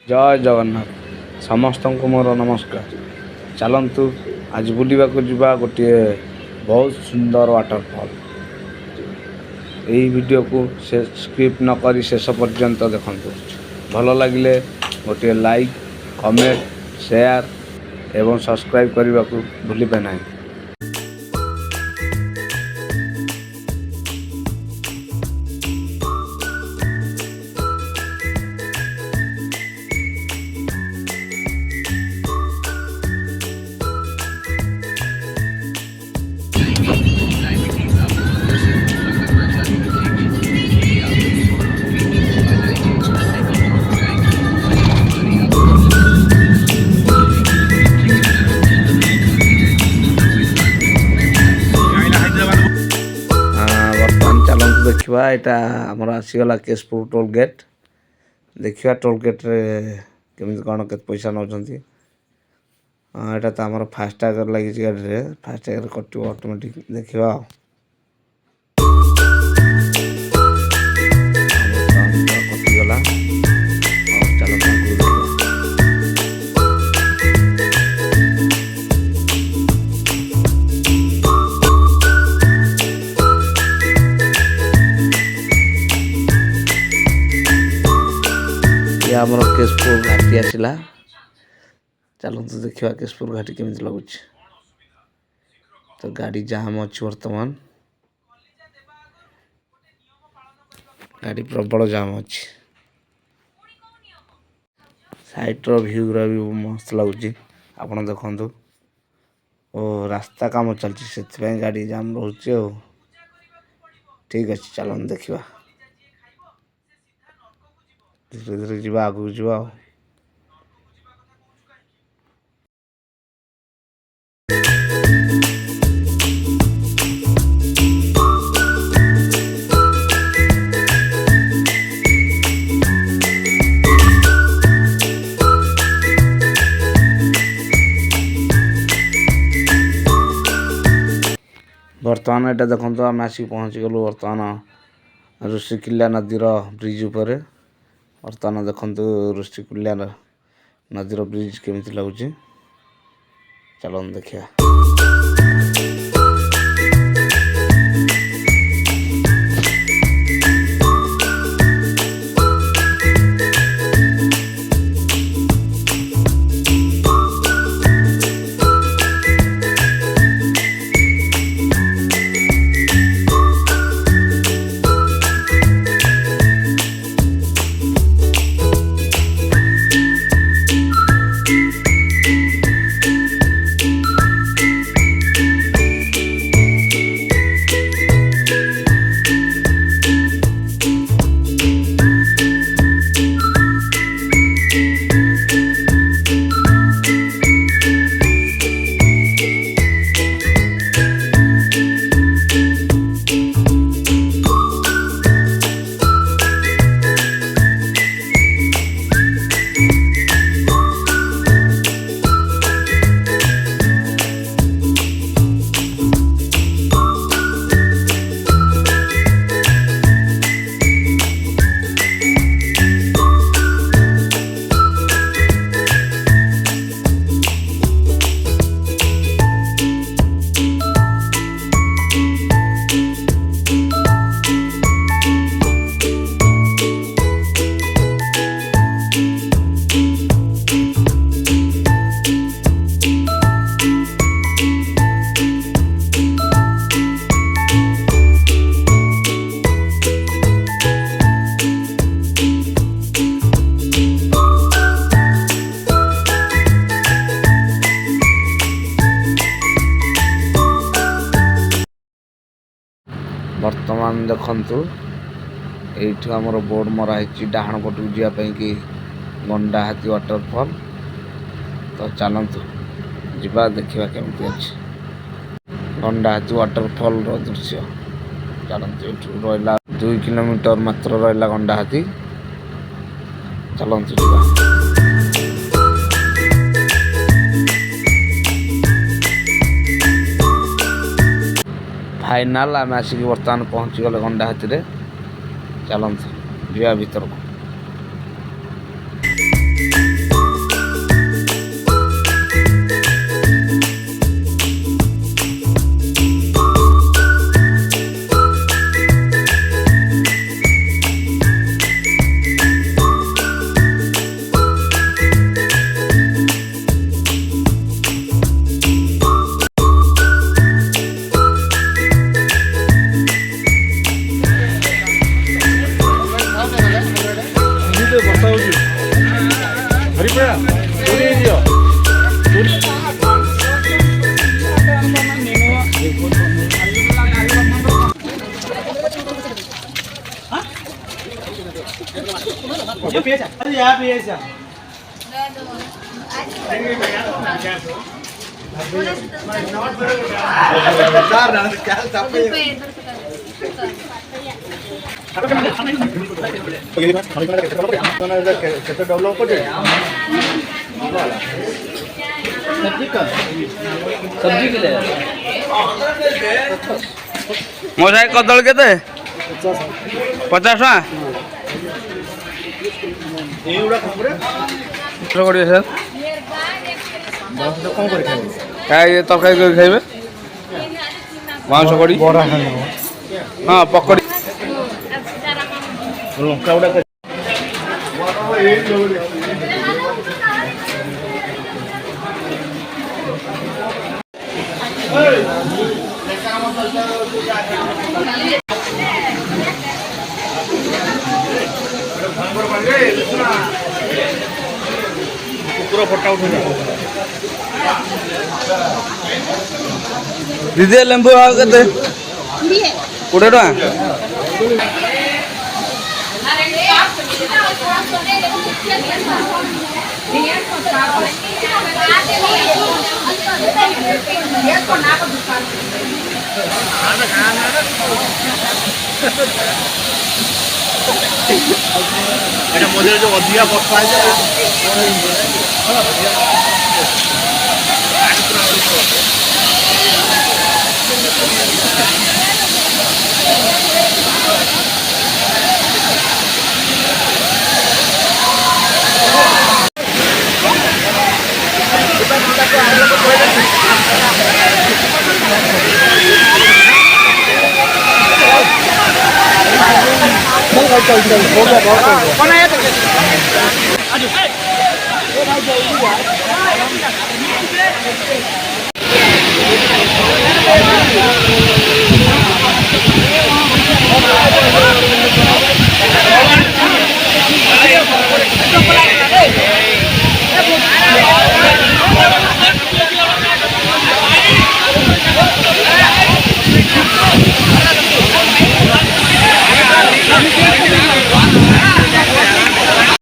जय जगन्नाथ समस्त को मोर नमस्कार। चलतु आज बुलवा गोटे बहुत सुंदर वाटरफॉल। यही वीडियो को से स्किप न करी शेष पर्यंत देखु। भल लगे गोटे लाइक कमेंट शेयर एवं सब्सक्राइब करने को भूलिबे नहीं। देखा यहाँ आमर आसीगला केशपुर टोल गेट। देखा टोल गेट रे केमी कौन के पैसा नौ। यहाँ तो आम फास्टाग लगी गाड़ी में फास्टाग कट ऑटोमेटिक देखा। कटिगला चलो आमर केशपुर घाटी आसला। चलते देखा केशपुर घाटी केमी लगुच। तो गाड़ी जाम अच्छी बर्तमान गाड़ी प्रबल जाम अच्छी। साइट्र भ्यू भी मस्त लगुच आप देखु। ओ रास्ता काम चलती से गाड़ी जाम रोचे। ठीक अच्छे चलन देखा धीरे धीरे जावा आगू जावा। बर्तमान यहाँ देखो आम आसिक पहुँची गलु बर्तमान ऋषिकुल्या नदीर ब्रिज उपर। बर्तमान देखु ऋषिकुल्या नदीर ब्रिज केमी लगुच। चलो देखिया। बर्तमान देखु ये आमर बोर्ड मराही डाण पटू जावाई कि गंडा हाथी वाटरफॉल। तो चलतु जा देखा केमती अच्छे गंडा हाथी वाटरफॉल दृश्य। चलतु ये रहा 2 किलोमीटर मात्र रहा गंडा हाथी। चलतु जा। फाइनाल आम आसिक बर्तमान पहुँची गले गंडा हाथी रे। चलते जा भीतर को। सब्जी के लिए मोसाई कदल के 50 टका सर ये तरकारी कर खाइबे मांस कड़ी हाँ पकड़ी लंका गुड़ा कुकुर फटा उठे दीदी लेंबू भाव के 20 टका मझे जो अधिका बर्षा है